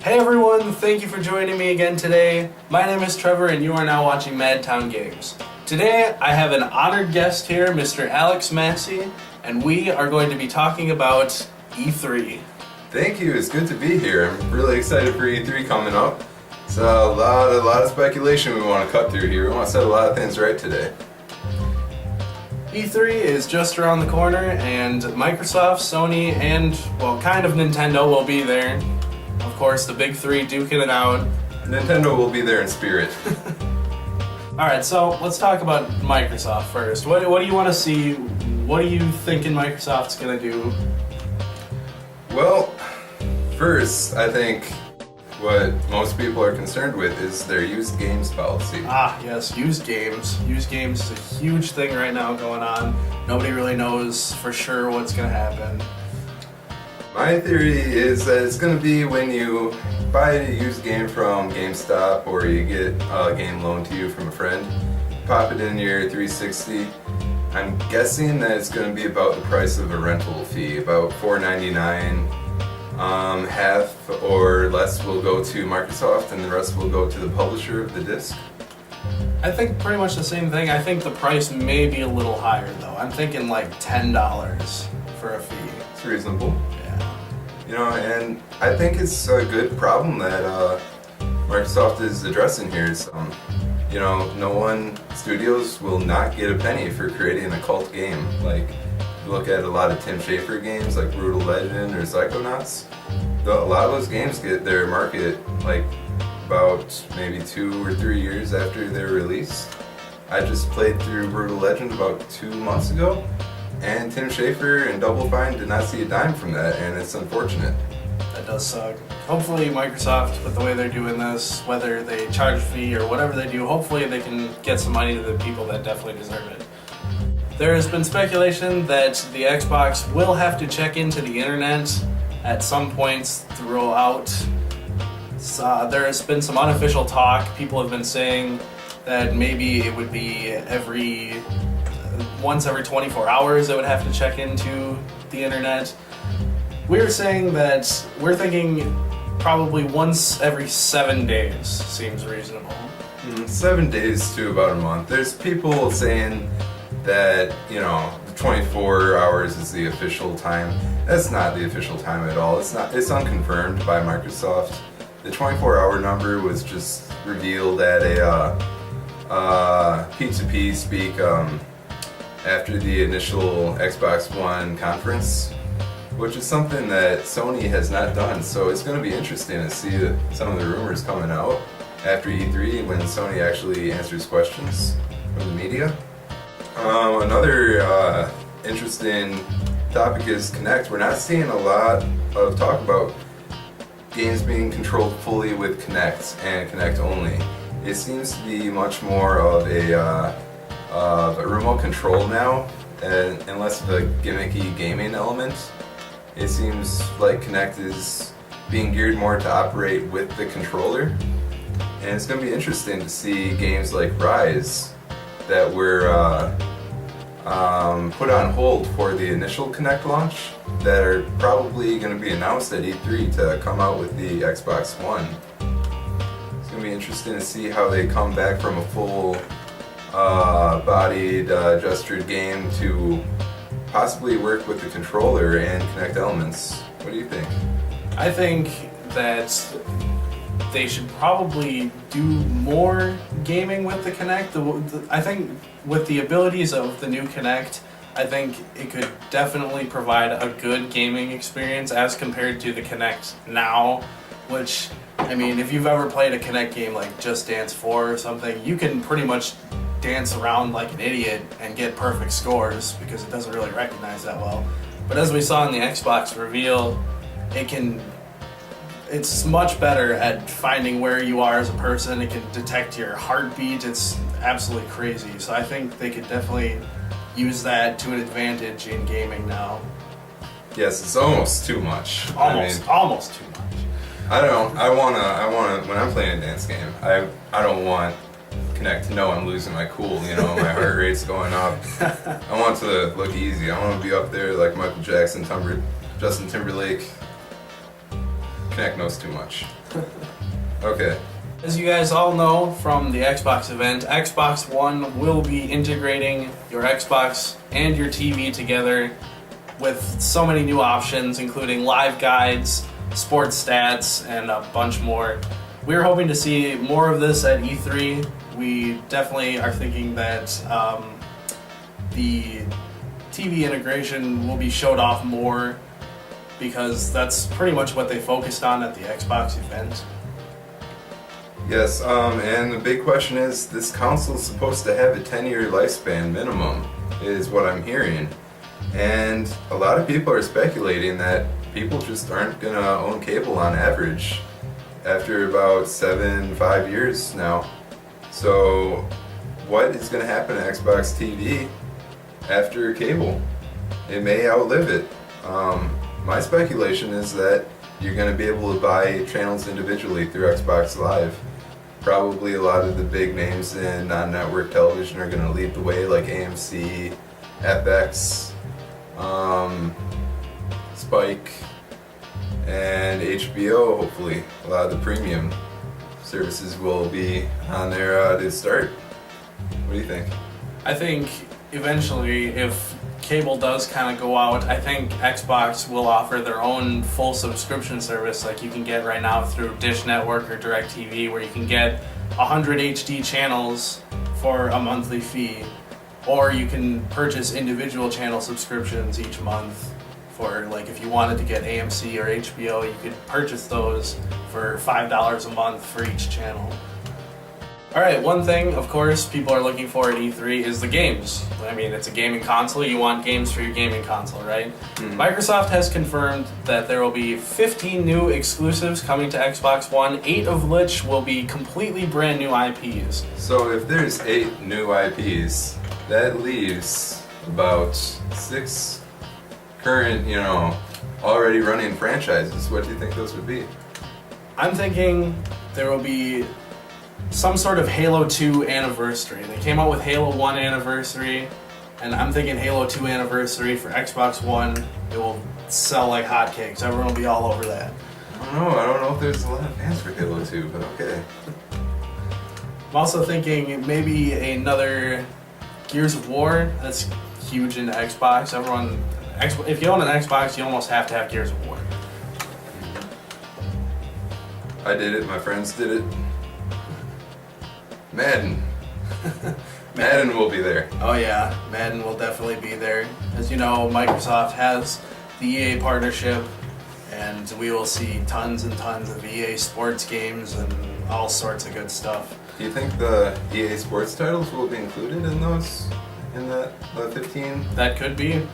Hey everyone, thank you for joining me again today. My name is Trevor and you are now watching MadTownGames. Today I have an honored guest here, Mr. Alex Massey, and we are going to be talking about E3. Thank you, it's good to be here. I'm really excited for E3 coming up. It's a lot of speculation we want to cut through here. We want to set a lot of things right today. E3 is just around the corner and Microsoft, Sony, and, well, kind of Nintendo will be there. Of course, the big three duking it out. Nintendo will be there in spirit. Alright, so let's talk about Microsoft first. What do you want to see? What are you thinking Microsoft's going to do? Well, first, I think what most people are concerned with is their used games policy. Ah, yes, used games. Used games is a huge thing right now going on. Nobody really knows for sure what's going to happen. My theory is that it's going to be when you buy a used game from GameStop or you get a game loaned to you from a friend, pop it in your 360. I'm guessing that it's going to be about the price of a rental fee, about $4.99. Half or less will go to Microsoft and the rest will go to the publisher of the disc. I think pretty much the same thing. I think the price may be a little higher though. I'm thinking like $10 for a fee. It's reasonable. Yeah. You know, and I think it's a good problem that Microsoft is addressing here. You know, studios will not get a penny for creating a cult game. Like, you look at a lot of Tim Schafer games like Brutal Legend or Psychonauts. A lot of those games get their market like about maybe 2 or 3 years after their release. I just played through Brutal Legend about 2 months ago, and Tim Schafer and Double Fine did not see a dime from that, and it's unfortunate. That does suck. Hopefully Microsoft, with the way they're doing this, whether they charge a fee or whatever they do, hopefully they can get some money to the people that definitely deserve it. There has been speculation that the Xbox will have to check into the internet at some points throughout. There has been some unofficial talk. People have been saying that maybe it would be once every 24 hours it would have to check into the internet. We're saying that we're thinking probably once every 7 days seems reasonable. 7 days to about a month. There's people saying that, you know, 24 hours is the official time. That's not the official time at all. It's unconfirmed by Microsoft. The 24-hour number was just revealed at a P2P speak after the initial Xbox One conference, which is something that Sony has not done. So it's going to be interesting to see some of the rumors coming out after E3 when Sony actually answers questions from the media. Another interesting topic is Kinect. We're not seeing a lot of talk about games being controlled fully with Kinect and Kinect only. It seems to be much more of a remote control now, and less of a gimmicky gaming element. It seems like Kinect is being geared more to operate with the controller, and it's going to be interesting to see games like Rise that were put on hold for the initial Kinect launch that are probably going to be announced at E3 to come out with the Xbox One. It's going to be interesting to see how they come back from a full bodied, gestured game to possibly work with the controller and Kinect elements. What do you think? I think that they should probably do more gaming with the Kinect. I think with the abilities of the new Kinect, I think it could definitely provide a good gaming experience as compared to the Kinect now, which, I mean, if you've ever played a Kinect game like Just Dance 4 or something, you can pretty much dance around like an idiot and get perfect scores because it doesn't really recognize that well. But as we saw in the Xbox reveal, it's much better at finding where you are as a person. It can detect your heartbeat. It's absolutely crazy. So I think they could definitely use that to an advantage in gaming now. Yes, it's almost too much. Almost too much. I wanna when I'm playing a dance game, I don't want Kinect to know I'm losing my cool, you know, my heart rate's going up. I want it to look easy. I want to be up there like Michael Jackson, Justin Timberlake, Kinect knows too much. Okay. As you guys all know from the Xbox event, Xbox One will be integrating your Xbox and your TV together with so many new options, including live guides, sports stats, and a bunch more. We're hoping to see more of this at E3. We definitely are thinking that the TV integration will be showed off more, because that's pretty much what they focused on at the Xbox event. Yes, and the big question is, this console is supposed to have a 10-year lifespan minimum, is what I'm hearing. And a lot of people are speculating that people just aren't gonna own cable on average after about 5 years now. So what is gonna happen to Xbox TV after cable? It may outlive it. My speculation is that you're gonna be able to buy channels individually through Xbox Live. Probably a lot of the big names in non-network television are gonna lead the way, like AMC, FX, Spike, and HBO. Hopefully a lot of the premium services will be on there to start. What do you think? I think eventually, if cable does kind of go out, I think Xbox will offer their own full subscription service like you can get right now through Dish Network or DirecTV, where you can get 100 HD channels for a monthly fee, or you can purchase individual channel subscriptions each month for, like, if you wanted to get AMC or HBO, you could purchase those for $5 a month for each channel. Alright, one thing, of course, people are looking for at E3 is the games. I mean, it's a gaming console, you want games for your gaming console, right? Mm-hmm. Microsoft has confirmed that there will be 15 new exclusives coming to Xbox One, 8 of which will be completely brand new IPs. So if there's 8 new IPs, that leaves about 6 current, already running franchises. What do you think those would be? I'm thinking there will be some sort of Halo 2 anniversary. They came out with Halo 1 anniversary, and I'm thinking Halo 2 anniversary for Xbox One. It will sell like hotcakes. Everyone will be all over that. I don't know if there's a lot of fans for Halo 2, but okay. I'm also thinking maybe another Gears of War. That's huge into Xbox. If you own an Xbox, you almost have to have Gears of War. I did it, my friends did it. Madden. Madden will be there. Oh yeah, Madden will definitely be there. As you know, Microsoft has the EA partnership, and we will see tons and tons of EA sports games and all sorts of good stuff. Do you think the EA sports titles will be included in those, in the 15? That could be.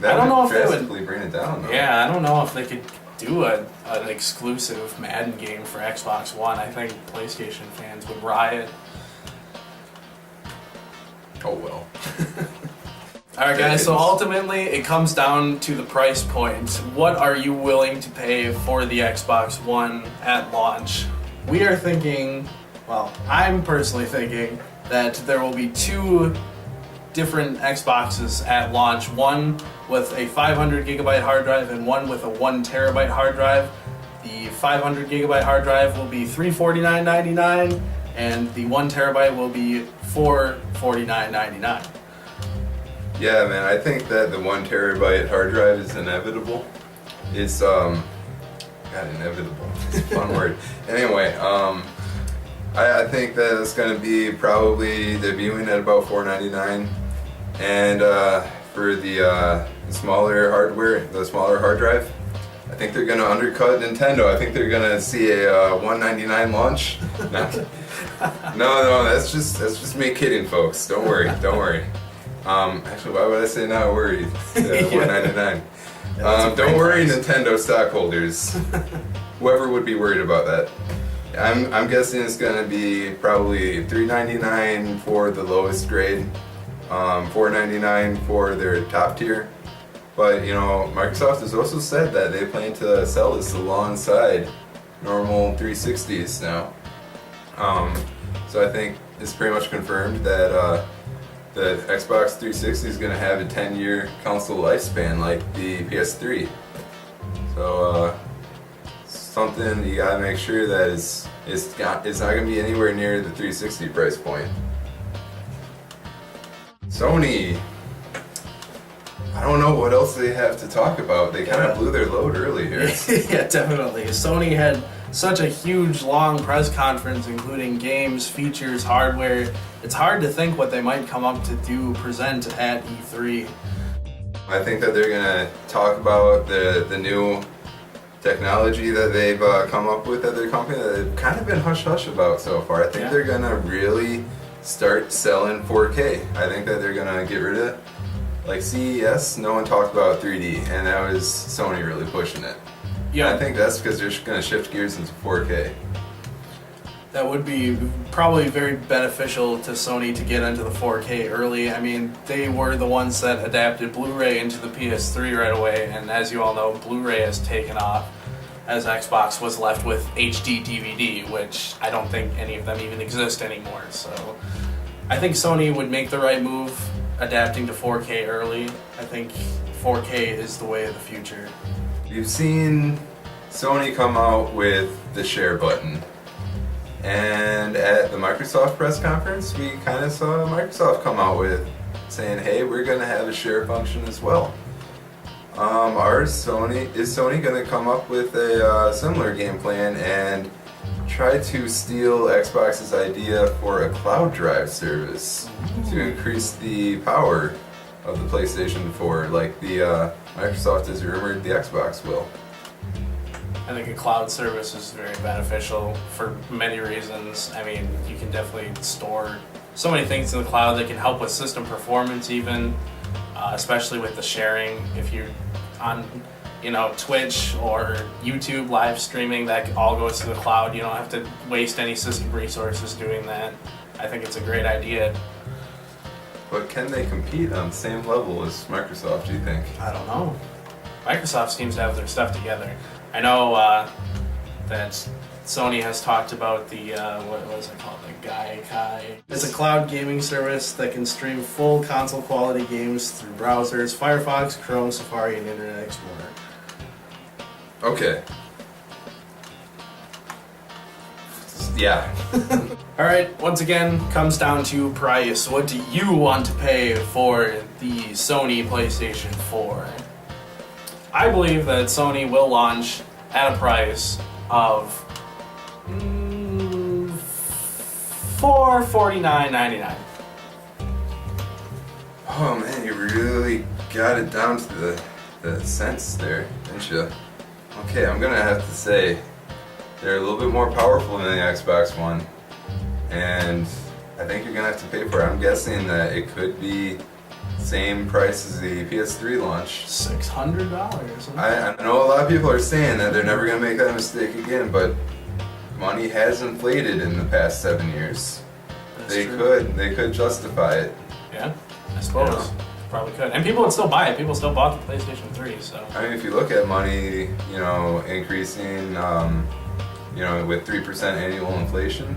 That I don't know if would they would drastically bring it down, though. Yeah, I don't know if they could do an exclusive Madden game for Xbox One. I think PlayStation fans would riot. Oh well. Alright guys, so ultimately it comes down to the price point. What are you willing to pay for the Xbox One at launch? We are thinking, well, I'm personally thinking that there will be 2 different Xboxes at launch. One with a 500 gigabyte hard drive and one with a 1 terabyte hard drive. The 500 gigabyte hard drive will be $349.99 and the 1 terabyte will be $449.99. Yeah, man, I think that the 1 terabyte hard drive is inevitable. It's God, inevitable. It's a fun word. Anyway, I think that it's going to be probably debuting at about $499, and for the smaller hardware, the smaller hard drive, I think they're going to undercut Nintendo. I think they're going to see a $199 launch. No, that's just me kidding, folks. Don't worry. Actually, why would I say not worried? $199. Don't worry, Nintendo stockholders. Whoever would be worried about that. I'm guessing it's going to be probably $399 for the lowest grade, $499 for their top tier. But Microsoft has also said that they plan to sell this alongside normal 360s now. So I think it's pretty much confirmed that the Xbox 360 is going to have a 10-year console lifespan like the PS3. So something you gotta make sure that it's not gonna be anywhere near the 360 price point. Sony, I don't know what else they have to talk about. They kind of blew their load early here. Yeah, definitely. Sony had such a huge, long press conference, including games, features, hardware. It's hard to think what they might come up to present at E3. I think that they're gonna talk about the new technology that they've come up with at their company that they've kind of been hush-hush about so far. I think they're gonna really start selling 4K. I think that they're gonna get rid of, like CES, no one talked about 3D, and that was Sony really pushing it. Yeah, I think that's because they're gonna shift gears into 4K. That would be probably very beneficial to Sony to get into the 4K early. I mean, they were the ones that adapted Blu-ray into the PS3 right away, and as you all know, Blu-ray has taken off as Xbox was left with HD DVD, which I don't think any of them even exist anymore. So I think Sony would make the right move adapting to 4K early. I think 4K is the way of the future. You've seen Sony come out with the share button. And at the Microsoft press conference, we kind of saw Microsoft come out with saying, hey, we're going to have a share function as well. Is Sony going to come up with a similar game plan and try to steal Xbox's idea for a cloud drive service to increase the power of the PlayStation 4, like the Microsoft has rumored the Xbox will? I think a cloud service is very beneficial for many reasons. I mean, you can definitely store so many things in the cloud that can help with system performance even, especially with the sharing. If you're on, Twitch or YouTube live streaming, that all goes to the cloud. You don't have to waste any system resources doing that. I think it's a great idea. But can they compete on the same level as Microsoft, do you think? I don't know. Microsoft seems to have their stuff together. I know that Sony has talked about the, what was it called, the Gaikai. It's a cloud gaming service that can stream full console quality games through browsers, Firefox, Chrome, Safari, and Internet Explorer. Okay. Yeah. Alright, once again, comes down to price. What do you want to pay for the Sony PlayStation 4? I believe that Sony will launch at a price of $449.99. Oh man, you really got it down to the cents there, didn't you? Okay, I'm gonna have to say they're a little bit more powerful than the Xbox One, and I think you're gonna have to pay for it. I'm guessing that it could be same price as the PS3 launch. $600. I know a lot of people are saying that they're never going to make that mistake again, but money has inflated in the past 7 years. They could justify it. Yeah, I suppose. Probably could. And people would still buy it. People still bought the PlayStation 3, so. I mean, if you look at money, increasing, with 3% annual inflation,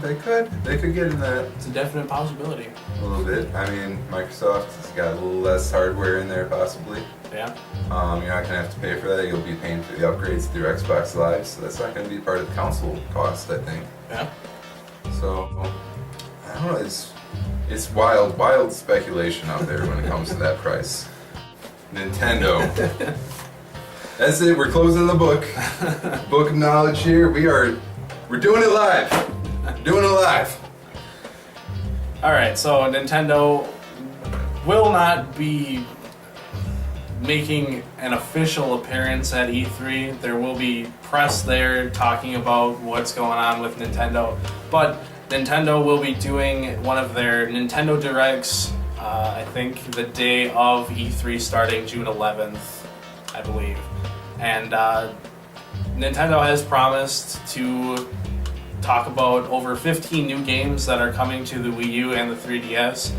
they could get in that. It's a definite possibility. A little bit. I mean, Microsoft has got a little less hardware in there, possibly. Yeah. You're not going to have to pay for that. You'll be paying for the upgrades through Xbox Live, so that's not going to be part of the console cost, I think. Yeah. So, I don't know. It's wild speculation out there when it comes to that price. Nintendo. That's it. We're closing the book. Book of knowledge here. We're doing it live. Doing it live. Alright, so Nintendo will not be making an official appearance at E3. There will be press there talking about what's going on with Nintendo. But Nintendo will be doing one of their Nintendo Directs, I think the day of E3 starting June 11th, I believe. And Nintendo has promised to talk about over 15 new games that are coming to the Wii U and the 3DS.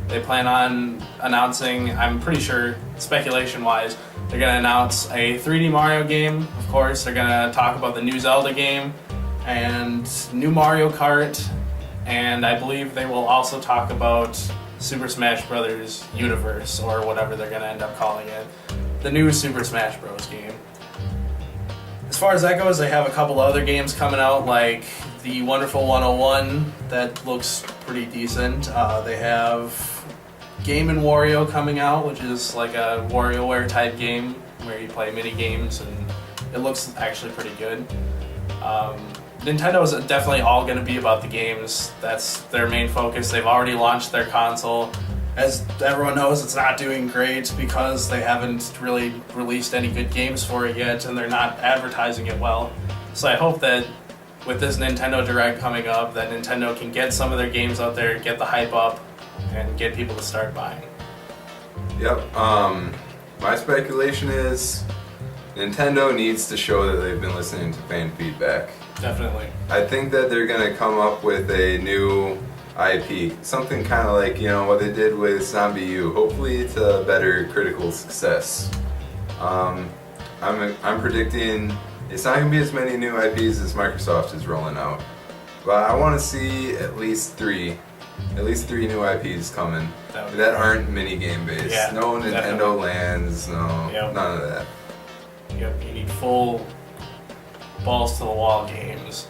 They plan on announcing, I'm pretty sure, speculation-wise, they're going to announce a 3D Mario game, of course. They're going to talk about the new Zelda game and new Mario Kart, and I believe they will also talk about Super Smash Bros. Universe, or whatever they're going to end up calling it. The new Super Smash Bros. game. as far as that goes, they have a couple other games coming out, like the Wonderful 101 that looks pretty decent. They have Game & Wario coming out, which is like a WarioWare type game where you play mini games, and it looks actually pretty good. Nintendo is definitely all going to be about the games. That's their main focus. They've already launched their console. As everyone knows, it's not doing great because they haven't really released any good games for it yet, and they're not advertising it well. So I hope that with this Nintendo Direct coming up, that Nintendo can get some of their games out there, get the hype up, and get people to start buying. Yep. My speculation is Nintendo needs to show that they've been listening to fan feedback. Definitely. I think that they're going to come up with a new IP, something kind of like, you know, what they did with Zombie U. Hopefully it's a better critical success. I'm predicting it's not going to be as many new IPs as Microsoft is rolling out, but I want to see at least three new IPs coming that aren't mini game based. Yeah, no Nintendo definitely. Lands, none of that. Yep, you need full balls to the wall games.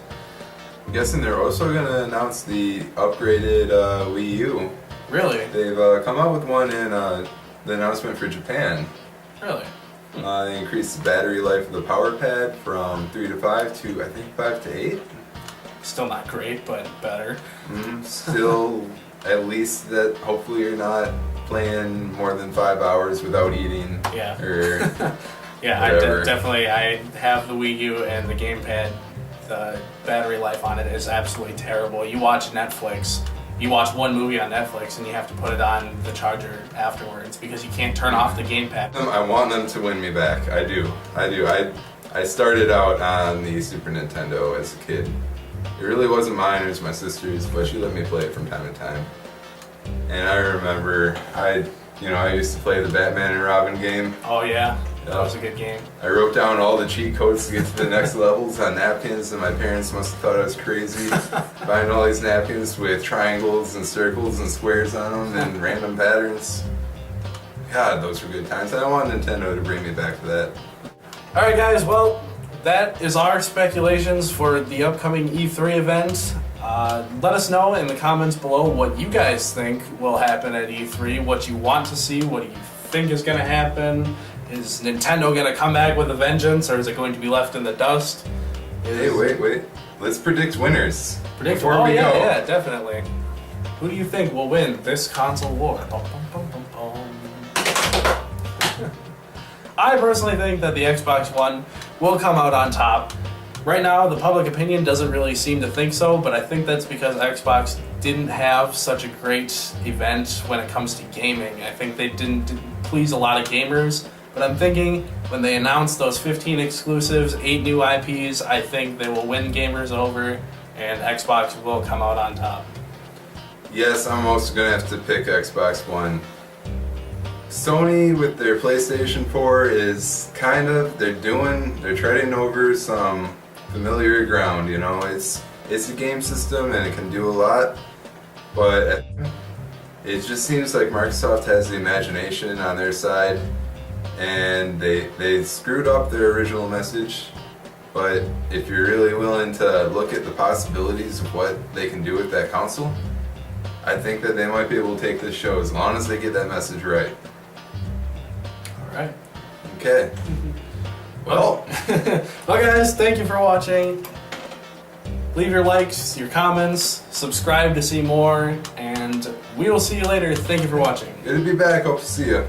I'm guessing they're also going to announce the upgraded Wii U. Really? They've come out with one in the announcement for Japan. Really? They increased the battery life of the power pad from 3 to 5 to, I think, 5 to 8. Still not great, but better. Still, at least that hopefully you're not playing more than 5 hours without eating. Yeah. Or yeah, whatever. I have the Wii U and the gamepad. The battery life on it is absolutely terrible. You watch Netflix, you watch one movie on Netflix, and you have to put it on the charger afterwards because you can't turn off the gamepad. I want them to win me back. I do. I started out on the Super Nintendo as a kid. It really wasn't mine, it was my sister's, but she let me play it from time to time. And I remember I used to play the Batman and Robin game. Oh yeah, that was a good game. I wrote down all the cheat codes to get to the next levels on napkins, and my parents must have thought I was crazy. Buying all these napkins with triangles and circles and squares on them and random patterns. God, those were good times. I want Nintendo to bring me back to that. Alright guys, well, that is our speculations for the upcoming E3 event. Let us know in the comments below what you guys think will happen at E3, what you want to see, what do you think is going to happen. Is Nintendo going to come back with a vengeance, or is it going to be left in the dust? Hey, wait. Let's predict winners. Before we go. Yeah, definitely. Who do you think will win this console war? Bum, bum, bum, bum, bum. I personally think that the Xbox One will come out on top. Right now, the public opinion doesn't really seem to think so, but I think that's because Xbox didn't have such a great event when it comes to gaming. I think they didn't please a lot of gamers, but I'm thinking when they announce those 15 exclusives, 8 new IPs, I think they will win gamers over, and Xbox will come out on top. Yes, I'm also going to have to pick Xbox One. Sony with their PlayStation 4 is they're treading over some familiar ground, you know. It's a game system and it can do a lot, but it just seems like Microsoft has the imagination on their side, and they screwed up their original message. But if you're really willing to look at the possibilities of what they can do with that console, I think that they might be able to take this show as long as they get that message right. Alright. Okay. Well, well guys, thank you for watching. Leave your likes, your comments, subscribe to see more, and we will see you later. Thank you for watching. good to be back. Hope to see you.